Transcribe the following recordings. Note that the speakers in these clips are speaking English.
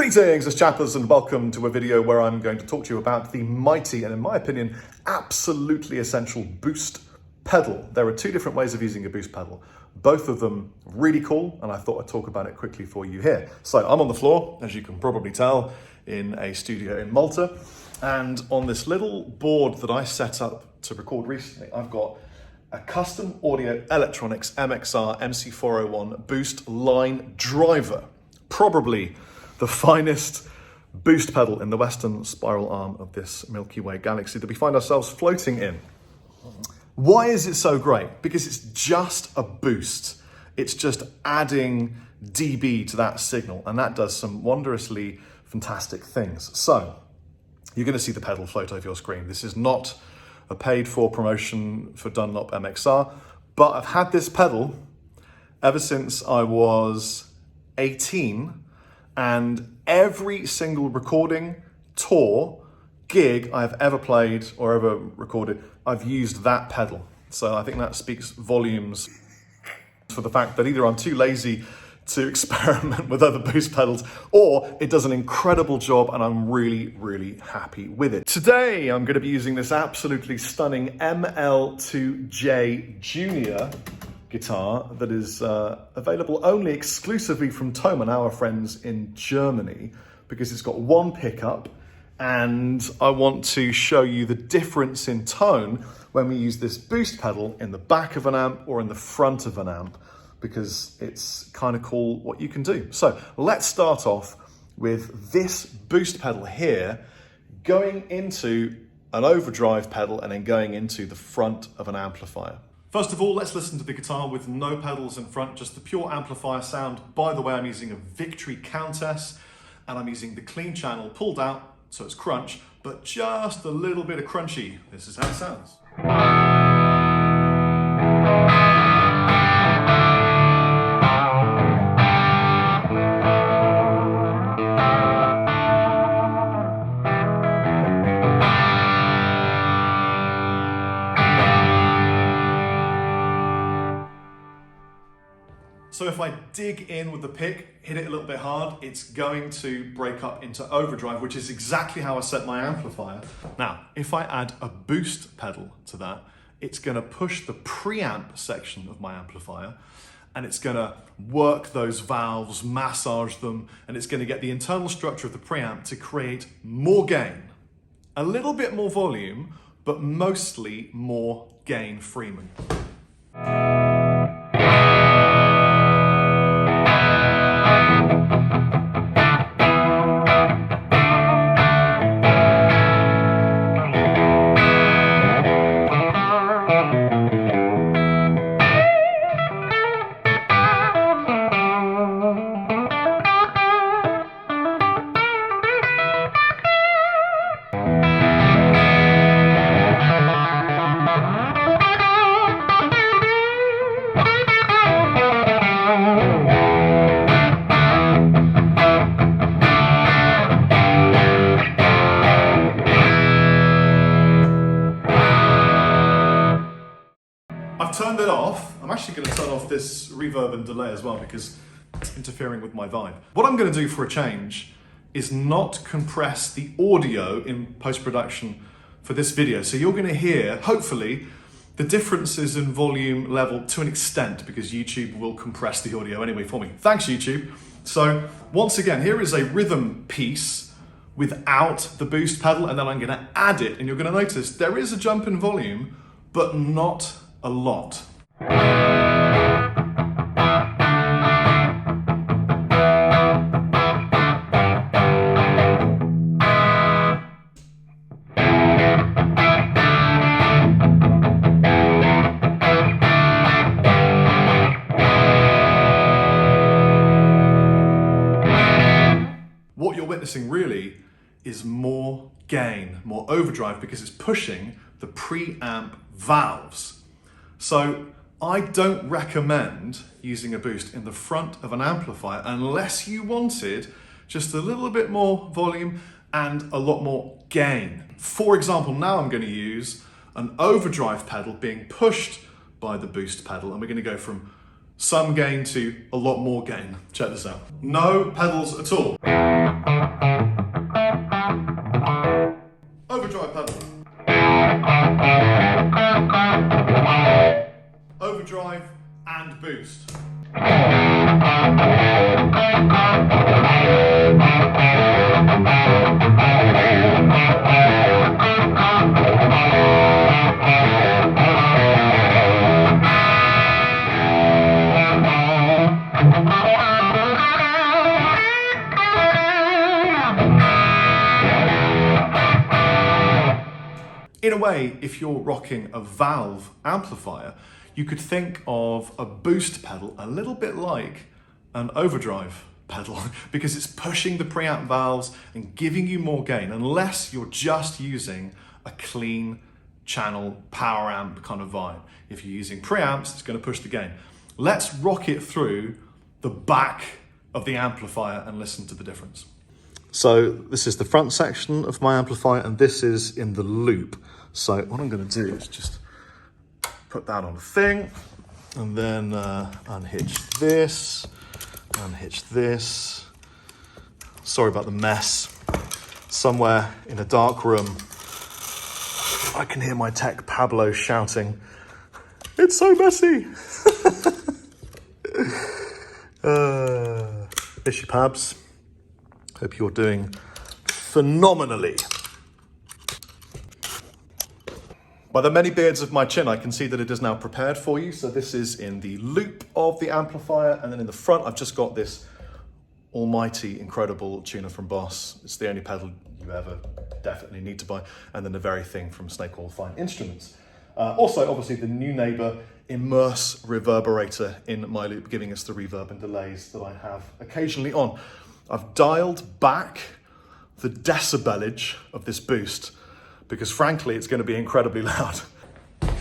Greetings, it's Chappers, and welcome to a video where I'm going to talk to you about the mighty and, in my opinion, absolutely essential boost pedal. There are two different ways of using a boost pedal, both of them really cool, and I thought I'd talk about it quickly for you here. So I'm on the floor, as you can probably tell, in a studio in Malta, and on this little board that I set up to record recently, I've got a custom audio electronics MXR MC401 boost line driver, probably the finest boost pedal in the western spiral arm of this Milky Way galaxy that we find ourselves floating in. Why is it so great? Because it's just a boost. It's just adding dB to that signal, and that does some wondrously fantastic things. So you're going to see the pedal float over your screen. This is not a paid for promotion for Dunlop MXR, but I've had this pedal ever since I was 18, and every single recording, tour, gig I've ever played or ever recorded, I've used that pedal. So I think that speaks volumes for the fact that either I'm too lazy to experiment with other boost pedals, or it does an incredible job and I'm really, really happy with it. Today, I'm going to be using this absolutely stunning ML2J Junior guitar that is available only exclusively from Thomann, our friends in Germany, because it's got one pickup, and I want to show you the difference in tone when we use this boost pedal in the back of an amp or in the front of an amp, because it's kind of cool what you can do. So let's start off with this boost pedal here, going into an overdrive pedal and then going into the front of an amplifier. First of all, let's listen to the guitar with no pedals in front, just the pure amplifier sound. By the way, I'm using a Victory Countess, and I'm using the clean channel pulled out, so it's crunch, but just a little bit of crunchy. This is how it sounds. So if I dig in with the pick, hit it a little bit hard, it's going to break up into overdrive, which is exactly how I set my amplifier. Now, if I add a boost pedal to that, it's going to push the preamp section of my amplifier, and it's going to work those valves, massage them, and it's going to get the internal structure of the preamp to create more gain, a little bit more volume, but mostly more gain Freeman. I've turned it off. I'm actually going to turn off this reverb and delay as well because it's interfering with my vibe. What I'm going to do for a change is not compress the audio in post-production for this video. So you're going to hear, hopefully, the differences in volume level to an extent, because YouTube will compress the audio anyway for me. Thanks, YouTube. So once again, here is a rhythm piece without the boost pedal, and then I'm going to add it, and you're going to notice there is a jump in volume, but not a lot. What you're witnessing really is more gain, more overdrive, because it's pushing the preamp valves. So I don't recommend using a boost in the front of an amplifier unless you wanted just a little bit more volume and a lot more gain. For example, now I'm going to use an overdrive pedal being pushed by the boost pedal, and we're going to go from some gain to a lot more gain. Check this out. No pedals at all. In a way, if you're rocking a valve amplifier, you could think of a boost pedal a little bit like an overdrive pedal because it's pushing the preamp valves and giving you more gain, unless you're just using a clean channel power amp kind of vibe. If you're using preamps, it's going to push the gain. Let's rock it through the back of the amplifier and listen to the difference. So this is the front section of my amplifier and this is in the loop. So what I'm going to do is just put that on the thing and then unhitch this. Sorry about the mess. Somewhere in a dark room, I can hear my tech Pablo shouting, "It's so messy!" Issue Pabs, hope you're doing phenomenally. By the many beards of my chin, I can see that it is now prepared for you. So this is in the loop of the amplifier, and then in the front, I've just got this almighty, incredible tuner from Boss. It's the only pedal you ever definitely need to buy, and then the very thing from Snake Oil Fine Instruments. Also, obviously, the new neighbor immerse reverberator in my loop, giving us the reverb and delays that I have occasionally on. I've dialed back the decibelage of this boost because frankly, it's going to be incredibly loud.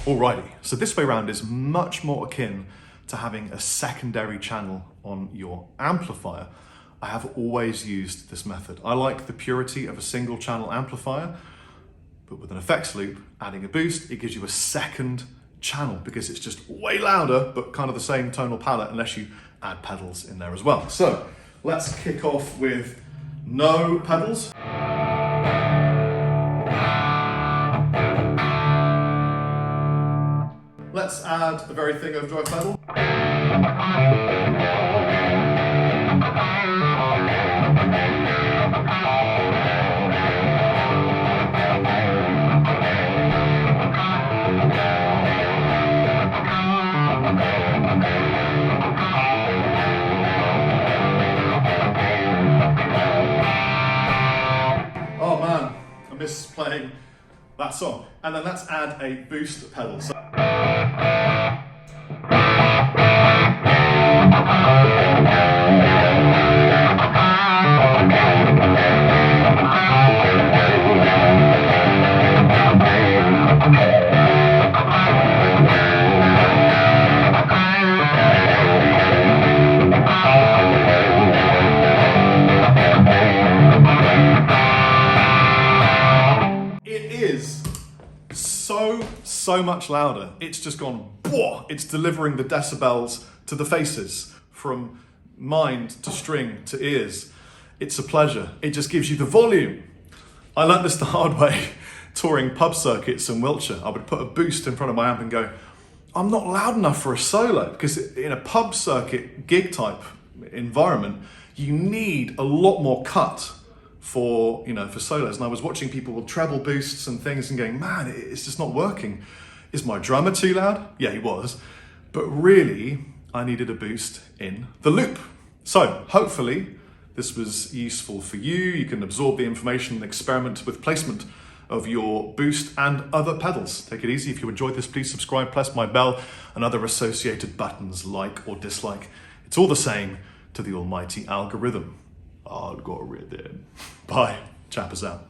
Alrighty, so this way round is much more akin to having a secondary channel on your amplifier. I have always used this method. I like the purity of a single channel amplifier, but with an effects loop, adding a boost, it gives you a second channel because it's just way louder, but kind of the same tonal palette unless you add pedals in there as well. So let's kick off with no pedals. Let's add the very thing overdrive pedal. Oh man, I miss playing that song. And then let's add a boost pedal. So so much louder. It's just gone, whoa, it's delivering the decibels to the faces, from mind to string to ears. It's a pleasure. It just gives you the volume. I learned this the hard way touring pub circuits in Wiltshire. I would put a boost in front of my amp and go, I'm not loud enough for a solo, because in a pub circuit gig type environment, you need a lot more cut for solos. And I was watching people with treble boosts and things and going, man, it's just not working. Is my drummer too loud? Yeah, he was. But really, I needed a boost in the loop. So hopefully this was useful for you. You can absorb the information and experiment with placement of your boost and other pedals. Take it easy. If you enjoyed this, please subscribe, press my bell and other associated buttons, like or dislike. It's all the same to the almighty algorithm. Algorithm. Bye. Chappers out.